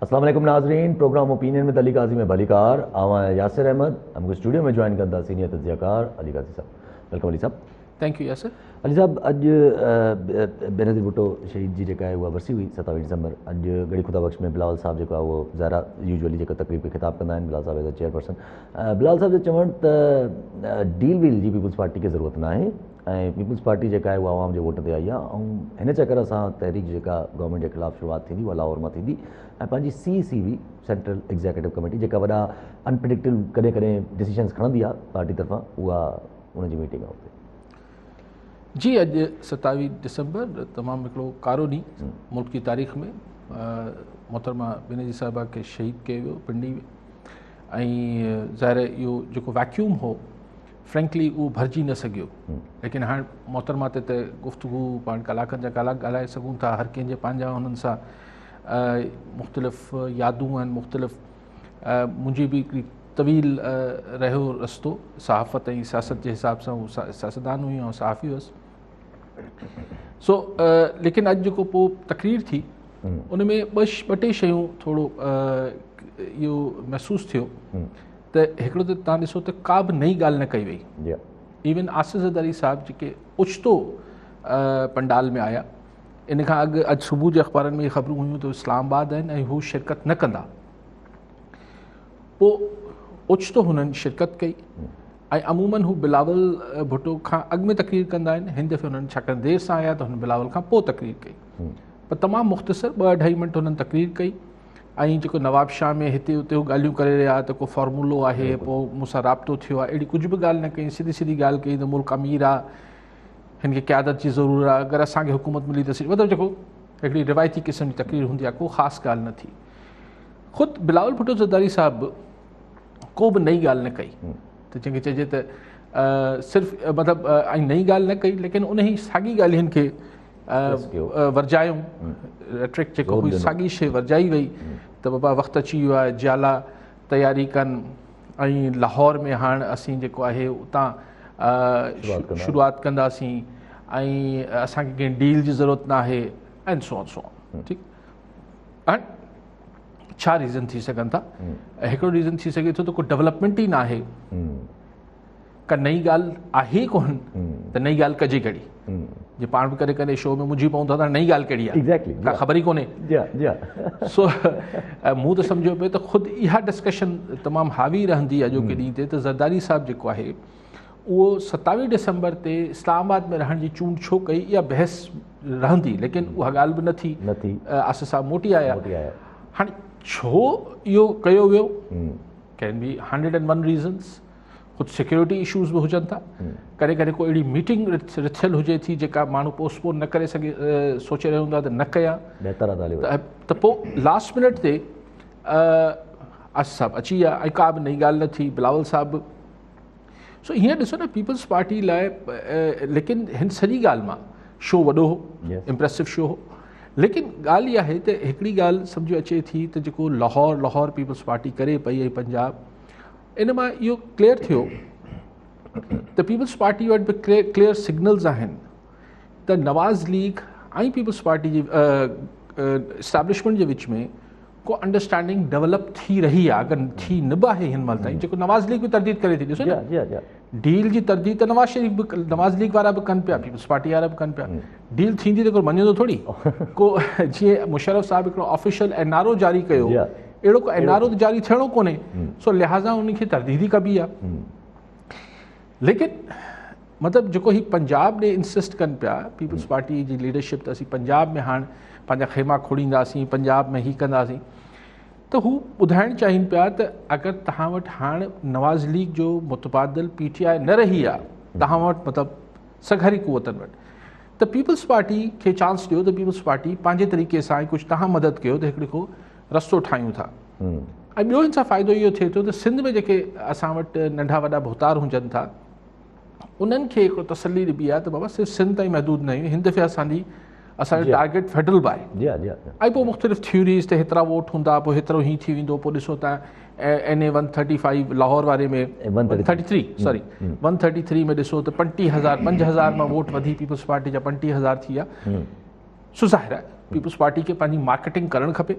السلام علیکم ناظرین، پروگرام اوپینین میں علی قاضی میں بھلی کار آواں یاسر احمد ہم کو اسٹوڈیو میں جوائن کرتا سینئر تجزیہ کار علی قاضی صاحب. ویلکم علی صاحب. Thank you Yasir. علی صاحب اج بینظیر بھٹو شہید جی جا ہے وہ ورسی ہوئی 27 دسمبر. اج گڑی خدا بخش میں بلال صاحب جو وہ ظاہرہ یوزلی جو تقریب کے خطاب کرنا ہے بلال صاحب ایز اے چیئرپرسن. بلال صاحب جو چون ڈیل ویل جی پیپلز پارٹی کی ضرورت نہ ہے ऐं पीपल्स पार्टी जेका आहे उहा आवाम जे वोट ते आई आहे ऐं हिन चकर सां तहरीक जेका गवर्नमेंट जे ख़िलाफ़ु शुरूआति थींदी उहा लाहौर मां थींदी ऐं पंहिंजी CEC सेंट्रल एग्जीक्यूटिव कमेटी जेका वॾा अनप्रिडिक्टेबल कॾहिं कॾहिं डिसीजन्स खणंदी आहे पार्टी तरफ़ां उहा उनजी मीटिंग आहे हुते. जी अॼु 27 दिसंबर तमामु हिकिड़ो कारो ॾींहुं मुल्क जी तारीख़ में मोहतरमा बेनज़ीर साहिबा खे शहीद कयो वियो पिंडी में. ऐं ज़ाहिर इहो जेको वैक्यूम हो फ्रेंकली उहो भरिजी न सघियो. लेकिन हाणे मोहतरमा ते त गुफ़्तगू पाण कलाकनि जा कलाक ॻाल्हाए सघूं था. हर कंहिंजे पंहिंजा हुननि सां मुख़्तलिफ़ यादूं आहिनि, मुख़्तलिफ़ मुंहिंजी बि हिकिड़ी तवील रहियो रस्तो सहाफ़त ऐं सियासत जे हिसाब सां उहो सियासतदान हुई ऐं सहाफ़ी हुअसि. सो लेकिन अॼु जेको पोइ तक़रीर थी उन में ॿ टे शयूं थोरो इहो महसूसु थियो त हिकिड़ो त तव्हां ॾिसो त का बि नई ॻाल्हि न कई वई. इवन आसिफ़ ज़रदारी साहिब जेके ओचितो पंडाल में आया, इन खां अॻु अॼु सुबुह जे अख़बारनि में इहे ख़बरूं हुयूं त इस्लामाबाद आहिनि ऐं हू शिरकत न कंदा. पोइ ओचितो हुननि शिरकत कई ऐं अमूमन हू बिलावल भुट्टो खां अॻु में तक़रीर कंदा आहिनि. हिन दफ़े हुननि छाकाणि देरि सां आया त हुन बिलावल खां पोइ तक़रीर कई. पर तमामु मुख़्तसर 2-2.5 मिंट हुननि तक़रीर कई. ऐं जेको नवाब शाह में हिते हुते हू ॻाल्हियूं करे रहिया त को फॉर्मूलो आहे, पोइ मूंसां राब्तो थियो आहे, अहिड़ी कुझु बि ॻाल्हि न कई. सिधी सिधी ॻाल्हि कई त मुल्क अमीर आहे, हिन खे क़यादत जी ज़रूरत आहे, अगरि असांखे हुकूमत मिली त मतिलबु जेको हिकिड़ी रिवायती क़िस्म जी तक़रीर हूंदी आहे, को ख़ासि ॻाल्हि न थी. ख़ुदि बिलावल भुट्टो ज़रदारी साहिब को बि नई ॻाल्हि न कई त जंहिंखे चइजे त सिर्फ़ु मतिलबु ऐं नई ॻाल्हि न कई लेकिन उन ई साॻी ॻाल्हियुनि खे वर्जायूं. रेट्रिक जेको हुई साॻी शइ वर्जाई वई त बाबा वक़्तु अची वियो आहे ज्याला तयारी कनि ऐं लाहौर में हाणे असीं जेको आहे उतां शुरूआति कंदासीं ऐं असांखे कंहिं डील जी ज़रूरत न आहे ऐं सो ऑन. ठीकु. हाणे छा रीज़न थी सघनि था? हिकिड़ो रीज़न थी सघे थो त को डेवलपमेंट ई न आहे, का नई ॻाल्हि आहे कोन त नई ॻाल्हि कजे कहिड़ी. जे पाण बि करे करे शो में मुंझी पऊं था त नई ॻाल्हि कहिड़ी आहे, एग्ज़ैक्टली का ख़बर ई कोन्हे. सो मूं त सम्झो पियो त ख़ुदि इहा डिस्कशन तमामु हावी रहंदी आहे अॼोके ॾींहं ते त ज़रदारी साहिब जेको आहे उहो 27 दिसंबर ते इस्लामाबाद में रहण जी चूंड छो कई, इहा बहस रहंदी. लेकिन उहा ॻाल्हि बि न थी. आसिफ़ साहिब मोटी आया. हाणे छो इहो कयो वियो? Can be 101 reasons. कुझु सिक्योरिटी इशूज़ बि हुजनि था, कॾहिं कॾहिं को अहिड़ी मीटिंग रिथियल हुजे थी जेका माण्हू पोस्टपोन न करे सघे, सोचे रहियो हूंदो आहे त न कया त पोइ लास्ट मिनट ते आसिफ़ साहिबु अची विया ऐं का बि नई ॻाल्हि न थी. बिलावल साहिबु सो हीअं ॾिसो न पीपल्स पार्टी लाइ लेकिन हिन सॼी ॻाल्हि मां शो वॾो हो, इम्प्रेसिव शो हो. लेकिन ॻाल्हि इहा आहे त हिकिड़ी ॻाल्हि सम्झो अचे थी त जेको लाहौर पीपल्स पार्टी करे पई ऐं पंजाब, इन मां इहो क्लियर थियो त पीपल्स पार्टी वटि बि क्लियर सिग्नल्स आहिनि त नवाज़ लीग ऐं पीपल्स पार्टी जी इस्टेब्लिशमेंट जे विच में को अंडरस्टैंडिंग डेवलप थी रही आहे. अगरि थी न बि आहे हिन महिल ताईं, जेको नवाज़ लीग बि तरदीद करे थी. ॾिसो न, डील जी तरदीद त नवाज़ लीग वारा बि कनि पिया, पीपल्स पार्टी वारा बि कनि पिया. डील थींदी त को मञंदो थोरी. को जीअं मुशर्रफ साहिबु हिकिड़ो ऑफिशियल NRO जारी कयो, अहिड़ो को NRO त जारी थियणो कोन्हे. सो लिहाज़ा उनखे तरदीदी कबी आहे. लेकिन मतिलबु जेको ही पंजाब ॾे इंसिस्ट कनि पिया पीपल्स पार्टी जी लीडरशिप त असीं पंजाब में हाणे पंहिंजा खेमा खोलींदासीं, पंजाब में ही कंदासीं, त हू ॿुधाइणु चाहिनि पिया त अगरि तव्हां वटि हाणे नवाज़ लीग जो मुतबादिल PTI न रही आहे तव्हां वटि मतिलबु सघरी क़ुवतनि वटि, त पीपल्स पार्टी खे चांस ॾियो त पीपल्स पार्टी पंहिंजे तरीक़े सां कुझु तव्हां मदद कयो त हिकिड़ो को रस्तो ठाहियूं था. ऐं ॿियो हिन सां फ़ाइदो इहो थिए थो त सिंध में जेके असां वटि नंढा वॾा भोतार हुजनि था उन्हनि खे हिकिड़ो तसली ॾिबी आहे त बाबा सिर्फ़ु सिंध ताईं महदूद न आहियूं, हिन दफ़े असांजो टारगेट फेडरल बि आहे. ऐं पोइ मुख़्तलिफ़ थ्योरीज़ त हेतिरा वोट हूंदा, पोइ हेतिरो हीअं थी वेंदो. पोइ ॾिसो तव्हां NA 135 लाहौर वारे में 133 में ॾिसो त 50,000 मां वोट वधी पीपल्स पार्टी जा 50,000 थी विया. सो ज़ाहिर आहे पीपल्स पार्टी खे पंहिंजी मार्केटिंग करणु खपे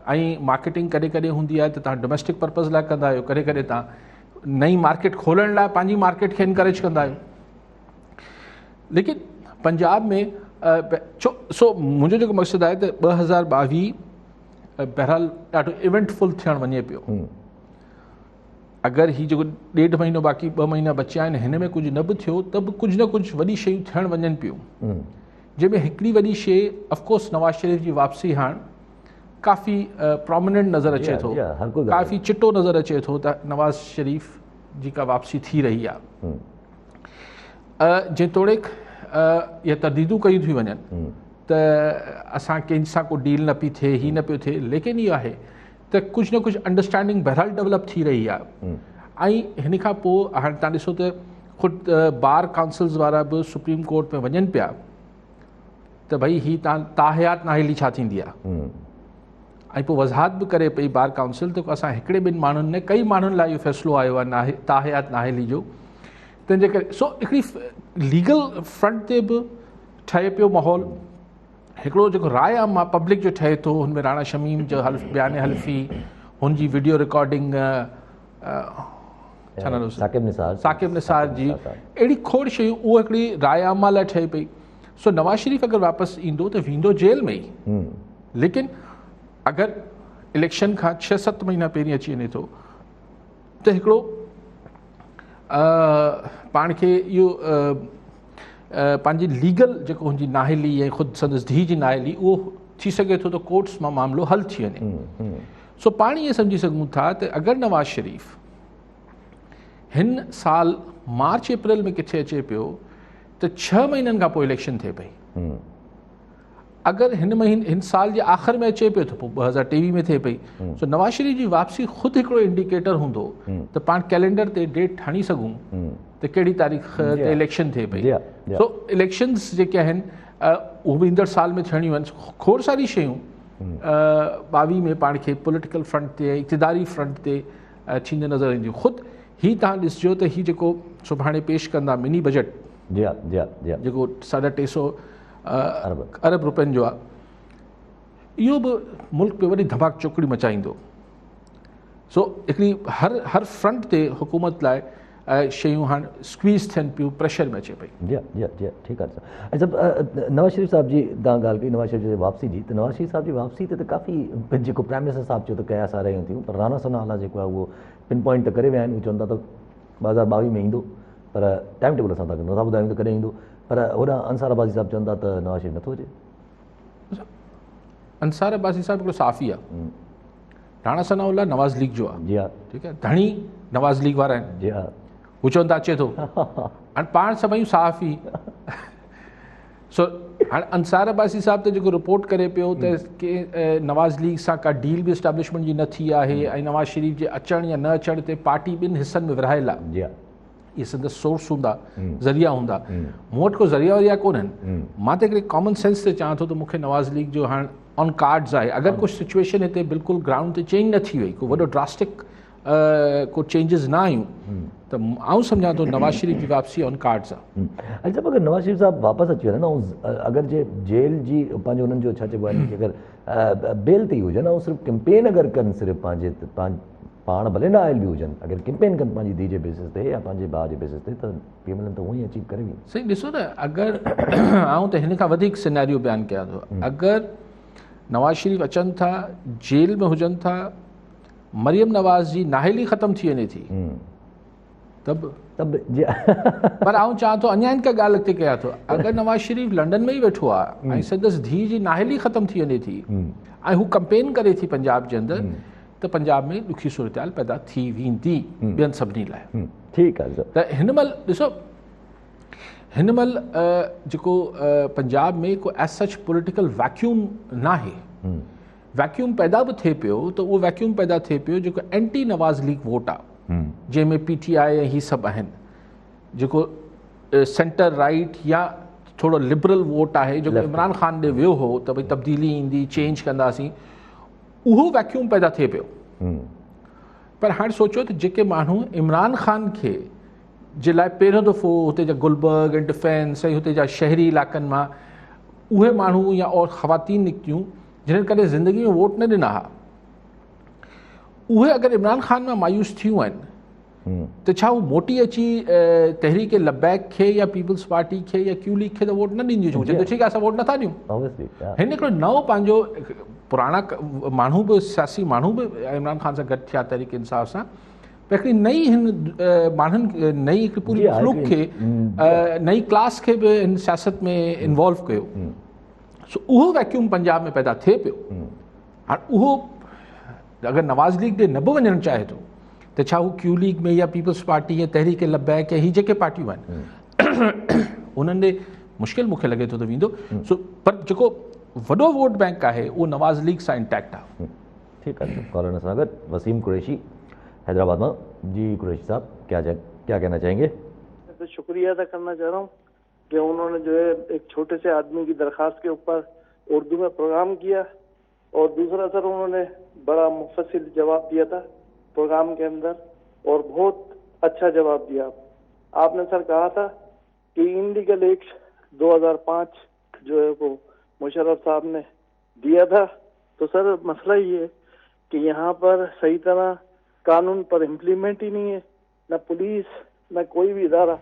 ऐं मार्केटिंग कॾहिं कॾहिं हूंदी आहे त तव्हां डोमेस्टिक पर्पज़ लाइ कंदा आहियो, कॾहिं कॾहिं तव्हां नई मार्केट खोलण लाइ पंहिंजी मार्केट खे इनकरेज कंदा आहियो। लेकिन पंजाब में सो मुंहिंजो जेको मक़सदु आहे त 2022 बहरहाल ॾाढो इवेंटफुल थियणु वञे पियो। अगरि हीउ जेको 1.5 महीनो बाक़ी 2 महीना बचिया आहिनि हिन में कुझु न बि थियो त बि कुझु न कुझु वॾी शयूं थियणु वञनि पियूं, जंहिंमें हिकिड़ी वॾी शइ ऑफकोर्स नवाज़ शरीफ़ जी वापसी हाणे काफ़ी प्रोमिनेंट नज़र अचे थो, काफ़ी चिटो नज़र अचे थो त नवाज़ शरीफ़ जी का वापसी थी रही आहे। जेतोणीक इहे तरदीदूं कयूं थी वञनि त असां कंहिंसां को डील न पई थिए, हीअ न पियो थिए, लेकिन इहो आहे त कुझु न कुझु अंडरस्टैंडिंग बहरहाल डेवलप थी रही आहे। ऐं हिन खां पोइ हाणे तव्हां ॾिसो त ख़ुदि बार काउंसिल्स वारा बि सुप्रीम कोर्ट में वञनि पिया त भई हीअ ताहयात नाहेली छा थींदी आहे, ऐं पोइ वज़ाहत बि करे पई बार काउंसिल त असां हिकिड़े ॿिनि माण्हुनि ने कई माण्हुनि लाइ इहो फ़ैसिलो आयो आहे ताहयात नाहेली जो, तंहिंजे करे सो हिकिड़ी लीगल फ्रंट ते बि ठहे पियो माहौल। हिकिड़ो जेको राय आम आहे पब्लिक जो ठहे थो, हुन में राणा शमीम जो बयान हल्फ़ी, हुनजी वीडियो रिकॉर्डिंग छा नालो साकिब निसार जी, अहिड़ी खोड़ शयूं उहा हिकिड़ी राय आमा लाइ ठहे पई। सो नवाज़ शरीफ़ अगरि वापसि ईंदो त वेंदो जेल में ई, लेकिन अगरि इलेक्शन खां 6-7 महीना पहिरीं अची वञे थो त हिकिड़ो पाण खे इहो पंहिंजी लीगल जेको हुनजी नाहेली ऐं ख़ुदि संदसि धीउ जी नाहेली उहो थी सघे थो त कोर्ट्स मां मामिलो हल थी वञे। सो पाण इहे सम्झी सघूं था त अगरि नवाज़ शरीफ़ हिन साल मार्च अप्रैल में किथे अचे पियो त 6 महीननि खां पोइ इलेक्शन थिए पई। अगरि हिन साल जे आख़िर में अचे पियो त पोइ 2023 में थिए पई। सो नवाज़ शरीफ़ जी वापसी ख़ुदि हिकिड़ो इंडिकेटर हूंदो त पाण कैलेंडर ते डेट ठाणी सघूं त कहिड़ी तारीख़ ते इलेक्शन थिए पई। सो इलेक्शन्स जेके आहिनि उहे बि ईंदड़ साल में थियणियूं आहिनि। खोड़ सारी शयूं 22 में पाण खे पॉलिटिकल फ्रंट ते इक़्तिदारी फ्रंट ते थींदे नज़र ईंदियूं। ख़ुदि हीअ तव्हां ॾिसजो त हीअ जेको सुभाणे पेश कंदा मिनी बजट जेको 350 अरब रुपयनि जो आहे, इहो बि मुल्क में वॾी धमाक चौकड़ी मचाईंदो। सो हिकिड़ी हर फ्रंट ते हुकूमत लाइ शयूं हाणे स्क्वीज़ थियनि पियूं, प्रेशर में अचे पई। ठीकु आहे। अच्छा नवाज़ शरीफ़ साहिब जी तव्हां ॻाल्हि कई नवाज़ शरीफ़ जी वापसी जी, त नवाज़ शरीफ़ साहिब जी वापसी ते त काफ़ी जेको प्राइम मिनिस्टर साहिब चयो त कया सारा रहियूं थियूं, पर राणा सनाहाला जेको आहे उहो पिन पॉइंट त करे विया आहिनि। उहे चवनि था त 2022 में ईंदो, पर टाइम टेबल असां तव्हांखे नथा ॿुधायूं त कॾहिं ईंदो, पर होॾां अंसार अब्बासी साहिबु चवनि था त नवाज़ शरीफ़ नथो अचे। अंसार अब्बासी साहिबु हिकिड़ो साफ़ी आहे, राणा सनाउल्लाह नवाज़ लीग जो आहे। जी हा, ठीकु आहे, धणी नवाज़ लीग वारा आहिनि। जी हा, हू चवनि था अचे थो, हाणे पाण सभई साफ़ ई। सो हाणे अंसार अब्बासी साहिबु त जेको रिपोर्ट करे पियो त के नवाज़ लीग सां का डील बि एस्टेब्लिशमेंट जी न थी आहे ऐं नवाज़ शरीफ़ जे अचण या न अचण ते पार्टी 2 हिसनि में विरहायल आहे। जी हा, इहे संदसि सोर्स हूंदा, ज़रिया हूंदा। मूं वटि को ज़रिया वरिया कोन्हनि। मां त हिकिड़े कॉमन सेंस ते चवां थो त मूंखे नवाज़ लीग जो हाणे ऑन कार्ड्स आहे। अगरि कुझु सिचुएशन हिते बिल्कुलु ग्राउंड ते चेंज न थी वई, को वॾो ड्रास्टिक को चेंजिस न आयूं, त आउं सम्झां थो नवाज़ शरीफ़ जी वापसी ऑन कार्ड्स आहे। अच्छा, अगरि नवाज़ शरीफ़ साहिबु वापसि अची वञनि ऐं अगरि जे जेल जी पंहिंजो हुननि जो छा चइबो आहे कि अगरि बेल ते ई हुजनि ऐं सिर्फ़ु कैम्पेन अगरि कनि, सिर्फ़ु पाण भले न आयल बि हुजनि, अगरि कैम्पेन कनि पंहिंजी धीउ जे बेसिस ते या पंहिंजे भाउ जे बेसिस ते, त पीएमएल त उहो ई अचीव करे बि सही। ॾिसो न, अगरि आउं त हिन खां वधीक सिनेरियो बयानु कयां थो, अगरि नवाज़ शरीफ़ अचनि था, जेल में हुजनि था, मरियम नवाज़ जी नाहेली ख़तमु थी वञे थी, तब पर आउं चवां थो अञा हिन का ॻाल्हि अॻिते कयां थो, अगरि नवाज़ शरीफ़ लंडन में ई वेठो आहे ऐं संदसि धीउ जी नाहेली ख़तमु थी वञे थी ऐं हू कंपेन करे थी पंजाब जे अंदरि, त पंजाब में ॾुखी सूरत पैदा थी वेंदी ॿियनि सभिनी लाइ। ठीकु आहे। त हिन महिल ॾिसो, हिन महिल जेको पंजाब में को एज सच पॉलिटिकल वैक्यूम न आहे। वैक्यूम पैदा बि थिए पियो त उहो वैक्यूम पैदा थिए पियो जेको एंटी नवाज़ लीग वोट आहे, जंहिंमें PTI ऐं हीअ सभु आहिनि, जेको सेंटर राइट या थोरो लिबरल वोट आहे जेको इमरान ख़ान ॾे वियो हो त भई तब्दीली ईंदी, चेंज कंदासीं, उहो वैक्यूम पैदा थिए पियो। पर हाणे सोचो त जेके माण्हू इमरान ख़ान खे जे लाइ पहिरियों दफ़ो हुते जा गुलबर्ग ऐं डिफेंस ऐं हुते जा शहरी इलाइक़नि मां उहे माण्हू या और ख़वातीन निकितियूं जिन्हनि कॾहिं ज़िंदगी में वोट न ॾिना हुआ, उहे अगरि इमरान ख़ान मां मायूस थियूं आहिनि त छा हू मोटी अची तहरीक लबैक खे या पीपल्स पार्टी खे या क्यू लीग खे त वोट न ॾींदियूं? चवनि त ठीकु आहे असां वोट नथा ॾियूं। हिन हिकिड़ो नओं पंहिंजो पुराणा माण्हू बि सियासी माण्हू बि इमरान ख़ान सां गॾु थिया तहरीक इंसाफ़ सां, पर हिकिड़ी नई हिन माण्हुनि नई हिकिड़ी पूरी मख़लूक खे नई क्लास खे बि हिन सियासत में इन्वॉल्व कयो। सो उहो वैक्यूम पंजाब में पैदा थिए पियो। हाणे उहो अगरि नवाज़ लीग ॾे न बि वञणु चाहे थो त छा हू क्यू लीग में या पीपल्स पार्टी या तहरीक लबैक या ही जेके पार्टियूं आहिनि उन्हनि ॾे मुश्किल मूंखे लॻे थो त वेंदो। सो पर जेको वॾो वोट बैंक आहे उहो नवाज़ लीग सां इंटैक्ट आहे। ठीकु आहे, कॉलर सां गॾु वसीम कुरैशी हैदराबाद में। जी कुरैशी साहब, क्या कहना चाहेंगे? तो शुक्रिया अदा करना चाह रहा हूँ कि उन्होंने जो है एक छोटे से आदमी की दरख्वास्त के ऊपर उर्दू में प्रोग्राम किया, और दूसरा सर उन्होंने बड़ा मुफस्सिल जवाब दिया था प्रोग्राम के अंदर, और बहुत अच्छा जवाब दिया। आपने सर कहा था कि इनलीगल एक्ट 2005 जो है वो मुशर्रफ साहब ने दिया था, तो सर मसला ये है कि यहाँ पर सही तरह कानून पर इम्प्लीमेंट ही नहीं है, न पुलिस न कोई भी इदारा।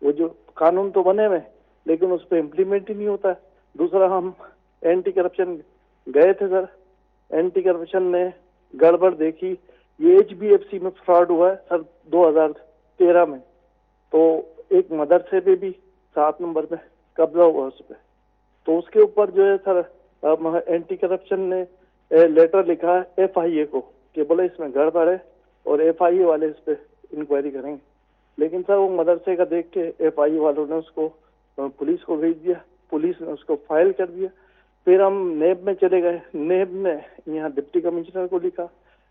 वो जो कानून तो बने हुए लेकिन उस पर इम्प्लीमेंट ही नहीं होता है। दूसरा, हम एंटी करप्शन गए थे सर, एंटी करप्शन ने गड़बड़ देखी। ये HBFC में फ्रॉड हुआ है सर 2013 में, तो एक मदरसे पे भी 7 नंबर पे कब्जा हुआ उस पर, तो उसके ऊपर जो है सर एंटी करप्शन ने लेटर लिखा है FIA को कि बोले इसमें गड़बड़ है और FIA वाले इस पे इंक्वायरी करेंगे। लेकिन सर वो मदरसे का देख के FIA वालों ने उसको पुलिस को भेज दिया, पुलिस ने उसको फाइल कर दिया। फिर हम नेब में चले गए, नेब में यहाँ डिप्टी कमिश्नर को लिखा,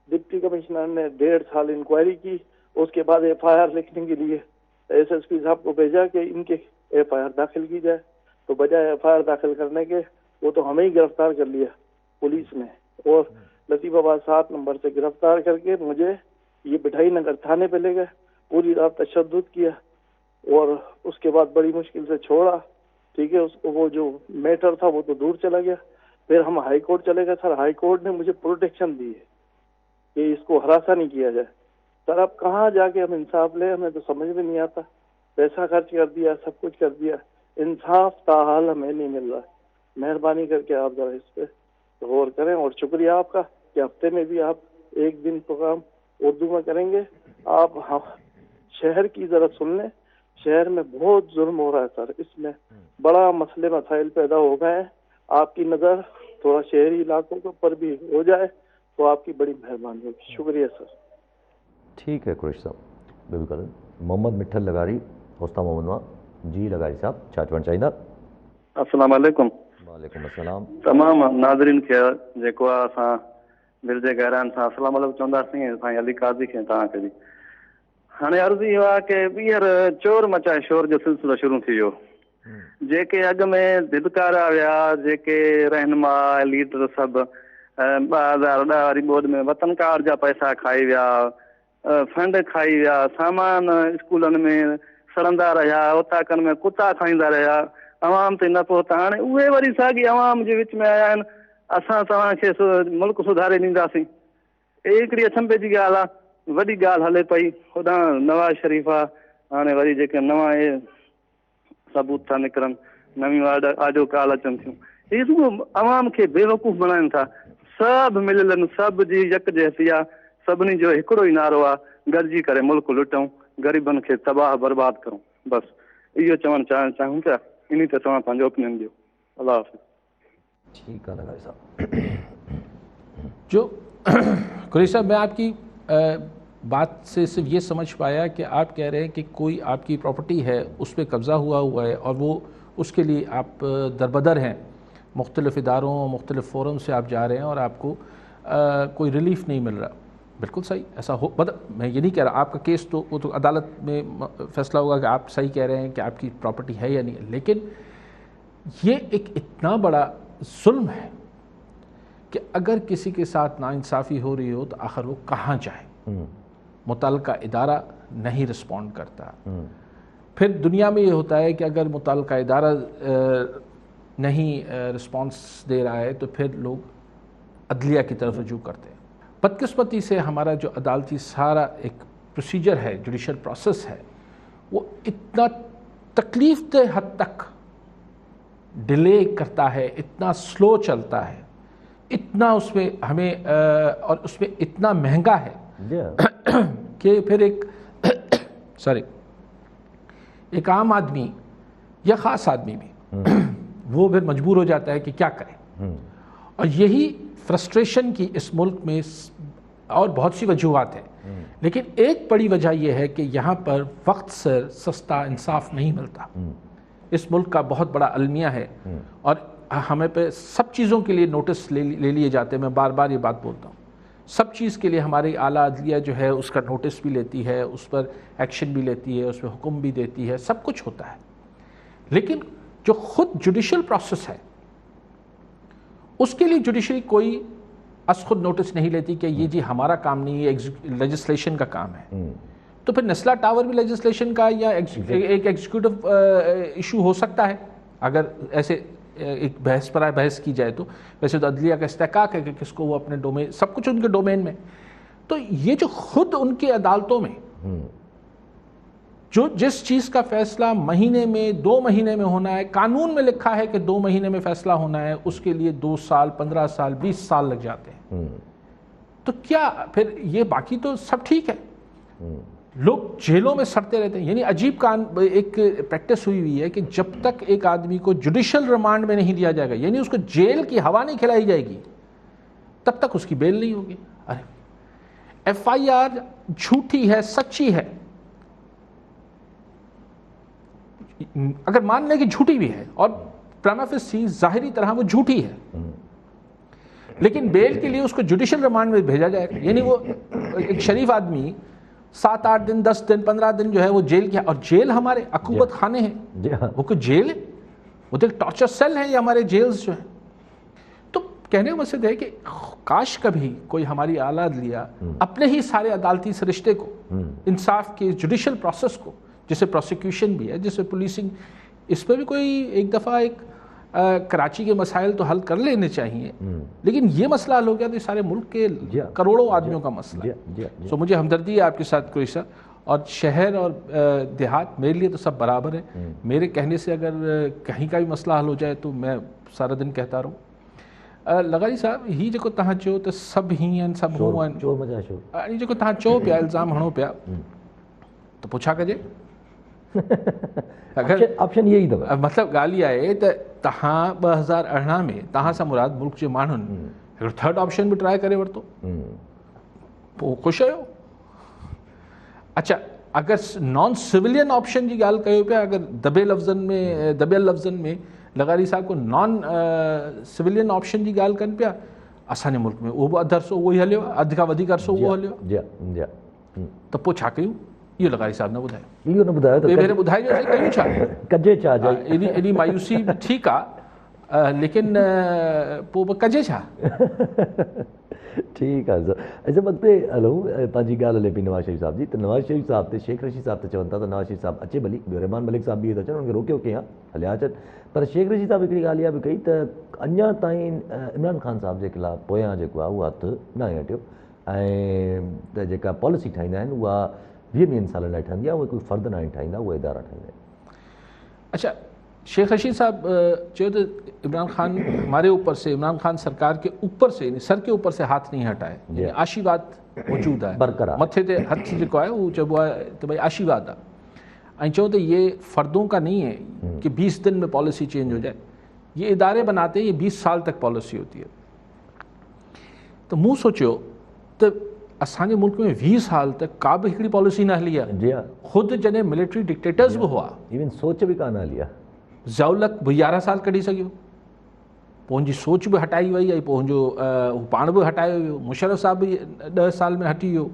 डिप्टी कमिश्नर ने 1.5 साल इंक्वायरी की। उसके बाद FIR लिखने के लिए SSP साहब को भेजा कि इनके FIR दाखिल की जाए, तो बजाय FIR दाखिल करने के वो तो हमें ही गिरफ्तार कर लिया पुलिस ने, और लतीफ़ाबाद 7 नंबर से गिरफ्तार करके मुझे ये बिठाई नगर थाने पे ले गए, पूरी रात तशद्दुद किया, और उसके बाद बड़ी मुश्किल से छोड़ा। ठीक है, उसको वो जो मैटर था वो तो दूर चला गया। फिर हम हाई कोर्ट चले गए सर, हाई कोर्ट ने मुझे प्रोटेक्शन दी है कि इसको हरासा नहीं किया जाए। सर अब कहाँ जाके हम इंसाफ ले, हमें तो समझ में नहीं आता। पैसा खर्च कर दिया, सब कुछ कर दिया, इंसाफ ताहाल हमें नहीं मिल रहा है। मेहरबानी करके आप जरा इस पे गौर करें, और शुक्रिया आपका कि हफ्ते में भी आप एक दिन प्रोग्राम उर्दू में करेंगे। आप शहर की जरा सुन लें, शहर में बहुत जुल्म हो रहा है सर, इसमें बड़ा मसले मसाइल पैदा हो गए हैं। आपकी नज़र थोड़ा शहरी इलाकों के ऊपर भी हो जाए तो आपकी बड़ी मेहरबानी होगी। शुक्रिया सर। ठीक है कुरैशी साहब, बिल्कुल। मोहम्मद मिठल लगारी होस्ता मोहम्मद जी लगारी साहब, छा चवणु चाहींदा? अस्सलाम वालेकुम। वालेकुम अस्सलाम। तमाम नाज़रीन खे जेको आहे असां दिलि जे गहराइनि सां अस्सलाम वालेकुम चवंदासीं साईं अली काज़ी खे, तव्हांखे बि। हाणे अर्ज़ु इहो आहे कि ॿीहर चोर मचाए शोर जो सिलसिलो शुरू थी वियो। जेके अॻु में धिदकारा विया, जेके रहनुमा लीडर सभु 2010 वारी ॿोॾि में वतन कार्ड जा पैसा खाई विया, फंड खाई विया, सामान स्कूलनि में सड़ंदा रहिया, उताकनि में कुता खाईंदा रहिया, अवाम ते न पहुता। हाणे उहे वरी साॻी अवाम जे विच में आया आहिनि, असां तव्हांखे मुल्क सुधारे ॾींदासीं। हिकिड़ी अचंभे जी ॻाल्हि आहे, वॾी ॻाल्हि हले पई, होॾां नवाज़ शरीफ़ आहे, हाणे वरी जेके नवां इहे सबूत था निकिरनि, नवियूं आॾो काल अचनि थियूं, इहे सुबुह अवाम खे बेवकूफ़ बणाइनि था। सभु मिलियल आहिनि, सभ जी यकजहती आहे, सभिनी जो हिकिड़ो ई नारो आहे, गॾिजी करे मुल्क लुटऊं, ग़रीबनि खे तबाह बर्बाद करूं। बसि इहो चवणु चाहियूं पिया, इन ते तव्हां पंहिंजो ओपिनियन ॾियो। अल्लाह हाफ़िज़। ठीक है लगारी साहब। जो कुरैशी साहब, मैं आपकी बात से सिर्फ ये समझ पाया कि आप कह रहे हैं कि कोई आपकी प्रॉपर्टी है उस पर कब्ज़ा हुआ है और वो उसके लिए आप दरबदर हैं, मुख्तलिफ़ इदारों मुख्तलिफ़ फ़ोरम से आप जा रहे हैं और आपको कोई रिलीफ नहीं मिल रहा। बिल्कुल सही, ऐसा हो, मतलब मैं ये नहीं कह रहा आपका केस तो वो तो अदालत में फ़ैसला होगा कि आप सही कह रहे हैं कि आपकी प्रॉपर्टी है या नहीं, लेकिन ये एक इतना बड़ा जुल्म है कि अगर किसी के साथ नाइंसाफ़ी हो रही हो तो आखिर वो कहाँ जाए। मुतल्लिका इदारा नहीं रिस्पॉन्ड करता। फिर दुनिया में ये होता है कि अगर मुतल्लिका इदारा نہیں رسپانس دے رہا ہے تو پھر لوگ عدلیہ کی طرف رجوع کرتے ہیں. بدقسمتی سے ہمارا جو عدالتی سارا ایک پروسیجر ہے، جوڈیشل پروسیس ہے، وہ اتنا تکلیف دہ حد تک ڈیلے کرتا ہے، اتنا سلو چلتا ہے، اتنا اس میں ہمیں اور اس میں اتنا مہنگا ہے کہ پھر ایک عام آدمی یا خاص آدمی بھی وہ پھر مجبور ہو جاتا ہے کہ کیا کرے. اور یہی فرسٹریشن کی اس ملک میں اور بہت سی وجوہات ہیں، لیکن ایک بڑی وجہ یہ ہے کہ یہاں پر وقت سے سستا انصاف نہیں ملتا. اس ملک کا بہت بڑا المیہ ہے اور ہمیں پہ سب چیزوں کے لیے نوٹس لے لیے جاتے ہیں. میں بار بار یہ بات بولتا ہوں، سب چیز کے لیے ہماری اعلیٰ عدلیہ جو ہے اس کا نوٹس بھی لیتی ہے، اس پر ایکشن بھی لیتی ہے، اس پہ حکم بھی دیتی ہے، سب کچھ ہوتا ہے. لیکن جو خود جوڈیشل پروسیس ہے اس کے لیے جوڈیشری کوئی از خود نوٹس نہیں لیتی کہ یہ جی ہمارا کام نہیں، یہ لیجسلیشن کا کام ہے. تو پھر نسلا ٹاور بھی لیجسلیشن کا یا ایک ایگزیکٹو ایشو ہو سکتا ہے اگر ایسے ایک بحث پر بحث کی جائے تو. ویسے تو عدلیہ کا استحقاق ہے کہ کس کو وہ اپنے ڈومین، سب کچھ ان کے ڈومین میں. تو یہ جو خود ان کی عدالتوں میں جو جس چیز کا فیصلہ مہینے میں 2 مہینے میں ہونا ہے، قانون میں لکھا ہے کہ 2 مہینے میں فیصلہ ہونا ہے، اس کے لیے 2 سال 15 سال 20 سال لگ جاتے ہیں. تو کیا پھر یہ باقی تو سب ٹھیک ہے، لوگ جیلوں میں سڑتے رہتے ہیں. یعنی عجیب ایک پریکٹس ہوئی ہے کہ جب تک ایک آدمی کو جوڈیشل ریمانڈ میں نہیں لیا جائے گا، یعنی اس کو جیل کی ہوا نہیں کھلائی جائے گی، تب تک اس کی بیل نہیں ہوگی. ارے FIR جھوٹی ہے، سچی ہے، اگر مان لیں کہ جھوٹی بھی ہے اور پراما فیسی ظاہری طرح وہ جھوٹی ہے، لیکن بیل کے لیے اس کو جوڈیشل ریمانڈ میں بھیجا جائے گا. یعنی وہ ایک شریف آدمی 7-8 دن 10 دن 15 دن جو ہے وہ جیل کیا. اور جیل ہمارے عقوبت خانے ہیں، وہ کوئی جیل ہے، وہ تو ایک ٹارچر سیل ہے یہ ہمارے جیلز جو ہیں. تو کہنے کا مقصد ہے کہ کاش کبھی کوئی ہماری اعلیٰ عدلیہ اپنے ہی سارے عدالتی سرشتے کو، انصاف کے جوڈیشل پروسیس کو، جسے پروسیکیوشن بھی ہے، جسے پولیسنگ، اس پہ بھی کوئی ایک دفعہ ایک کراچی کے مسائل تو حل کر لینے چاہیے. لیکن یہ مسئلہ حل ہو گیا تو یہ سارے ملک کے کروڑوں آدمیوں کا مسئلہ ہے. سو مجھے ہمدردی ہے آپ کے ساتھ کوئی سا. اور شہر اور دیہات میرے لیے تو سب برابر ہے. میرے کہنے سے اگر کہیں کا بھی مسئلہ حل ہو جائے تو میں سارا دن کہتا رہوں. لغاری صاحب ہی جو تہاں چو تو سب ہی ہیں، سب ہوں جو تہاں چو پیا الزام ہنو پیا تو پوچھا کجے اگر آپشن یہی دبا مطلب ॻाल्हि आहे त तव्हां 2018 में तव्हां सां मुराद मुल्क जे माण्हुनि हिकिड़ो थर्ड ऑप्शन बि ट्राई करे वरितो, पोइ ख़ुशि आहियो. अच्छा, अगरि नॉन सिविलियन ऑप्शन जी ॻाल्हि कयो पिया, अगरि दबियल लफ़्ज़नि में लगारी साहब को नॉन सिविलियन ऑप्शन जी ॻाल्हि कनि पिया, असांजे मुल्क में उहो बि अधु अरसो उहो ई हलियो, अधु खां वधीक अरसो उहो हलियो. त पोइ छा कयूं? इहो लगारी साहब न ॿुधायो. इहो न ॿुधायो त भेरे ॿुधाइजो साईं, कयूं छा? कजे छा? एॾी मायूसी ठीकु आहे, लेकिन पोइ कजे छा? ठीकु आहे सर. ऐं जब अॻिते हलूं, तव्हांजी ॻाल्हि हले पई नवाज़ शरीफ़ साहिब जी, त नवाज़ शरीफ़ साहिब ते शेख रशीद साहिब त चवनि था त नवाज़ शरीफ़ साहिब अचे भली, ॿियो रहमान मलिक साहिब बि था चवनि, हुनखे रोकियो कयां, हलिया अचनि. पर शेख रशीद साहिब हिकिड़ी ॻाल्हि इहा बि कई त अञा ताईं इमरान ख़ान साहिब जे ख़िलाफ़ु पोयां जेको आहे उहो हथु न हटियो, ऐं त जेका पॉलिसी ठाहींदा आहिनि उहा 20 सालनि लाइ ठहंदी आहे, उहे कोई फ़र्द न ठाहींदा, उहे इदारा ठाहींदा आहिनि. अच्छा, शेख रशीद साहब जो तो इमरान खान हमारे ऊपर से, इमरान खान सरकार के ऊपर से, यानी सर के ऊपर से हाथ नहीं हटाए, यानी आशीर्वाद मौजूद है, बरकरार मथे ते हथ जेको आहे वो चइबो आहे त भई आशीर्वाद आहे. ऐं चऊं त ये फ़र्दों का नहीं है कि 20 दिन में पॉलिसी चेंज हो जाए, ये इदारे बनाते हैं, ये 20 साल तक पॉलिसी होती है. तो मूं सोचियो त असांजे मुल्क में 20 साल तक का बि हिकिड़ी पॉलिसी न हली आहे. जी हा, ख़ुदि जॾहिं मिलिट्री डिक्टेटर्स बि हुआ, इवन सोच बि कान हली आहे. ज़ियाउल बि 11 साल कढी सघियो, पोइ हुनजी सोच बि हटाई वई, ऐं पोइ हुनजो हू पाण बि हटायो वियो. मुशर्रफ साहब बि 10 साल में हटी वियो.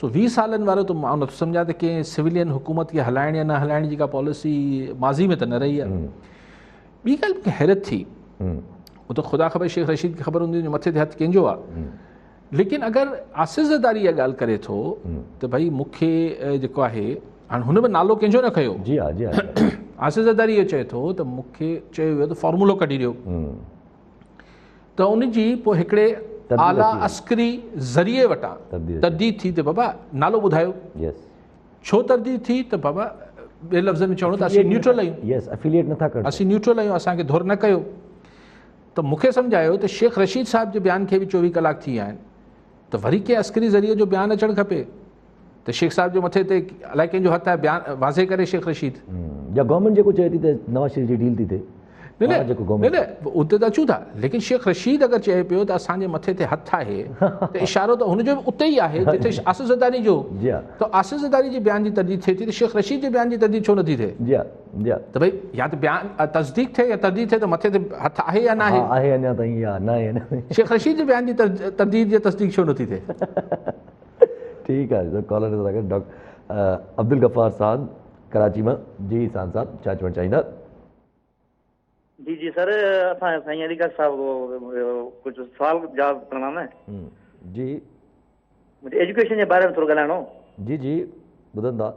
सो 20 सालनि वारो त मां नथो सम्झां त कंहिं सिविलियन हुकूमत खे हलाइण या न हलाइण जी का पॉलिसी माज़ी में त न रही आहे. ॿी ॻाल्हि मूंखे हैरत थी, उहो त ख़ुदा ख़बर शेख रशीद खे ख़बर हूंदी मथे ते हथु कंहिंजो आहे, लेकिन अगरि आसिफ़ ज़रदारी इहा ॻाल्हि करे थो त भई मूंखे जेको आहे, हाणे हुन बि नालो कंहिंजो न खयो, जी हा, जी हा, आसिफ़ ज़रदारी इहो चए थो त मूंखे चयो वियो त फॉर्मूलो कढी ॾियो त उन जी पोइ हिकिड़े आला अस्करी ज़रिए वटां तरदीद थी त बाबा नालो ॿुधायो छो तरदीद थी त बाबा ॿिए लफ़्ज़ में चवणो त असीं न्यूट्रल आहियूं असीं न्यूट्रल आहियूं असांखे धुर न कयो त मूंखे सम्झायो त शेख रशीद साहिब जे बयान खे बि 24 कलाक थी विया आहिनि त वरी कंहिं अस्करी ज़रिए जो बयानु अचणु खपे त शेख साहिब जे मथे ते अलाए कंहिंजो हथु आहे बयानु वाज़े करे शेख रशीद या गवर्नमेंट जेको चए थी त नवाज़ शरीफ़ जी डील थी थिए न उते त अचूं था लेकिन शेख रशीद अगरि चए पियो त असांजे मथे ते हथु आहे त इशारो त हुनजो बि उते ई आहे जिथे आसिफ़ ज़रदारी जो त आसिफ़ ज़रदारी जे बयान जी तरदीद थिए थी त शेख रशीद जे बयान जी तरदीद छो नथी थिए त भई या त बयान तस्दीक थिए या तरदीद थिए त मथे ते हथु आहे या न आहे शेख रशीद जे बयान जी तरदीद या तस्दीक छो नथी थिए ठीकु आहे कॉलर डॉक्टर अब्दुल गफ़ार साहब कराची में जी सान साहब छा चवणु चाहींदा जी जी सर असां साईं अलीगढ़ साहब कुझु सवाल जवाब करणा न जी मुंहिंजे एजुकेशन जे बारे में थोरो ॻाल्हाइणो जी जी ॿुधनि था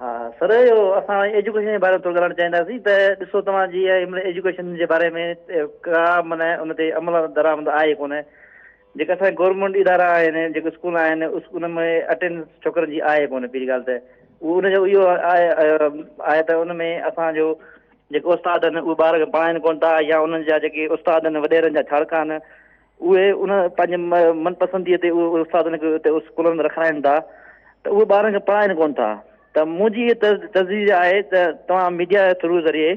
हा सर इहो असां एजुकेशन जे बारे में थोरो ॻाल्हाइणु चाहींदासीं त ॾिसो तव्हां जीअं एजुकेशन जे बारे में का माना उन ते अमल दरामद आहे कोन जेका असांजा गवर्नमेंट इदारा आहिनि जेके स्कूल आहिनि उन में अटेंडेंस छोकिरनि जी आहे कोन पहिरीं ॻाल्हि त उहो उनजो इहो आहे त उन में असांजो जेके उस्ताद आहिनि उहे ॿार खे पढ़ाइनि कोन था या उन्हनि जा जेके उस्ताद आहिनि वॾेरनि जा छाड़का आहिनि उहे उन पंहिंजे मनपसंदीअ ते उहे उस्तादनि खे उते स्कूलनि में रखाइनि था त उहे ॿारनि खे पढ़ाइनि कोन था त मुंहिंजी इहा तजवीज़ आहे त तव्हां मीडिया जे थ्रू ज़रिए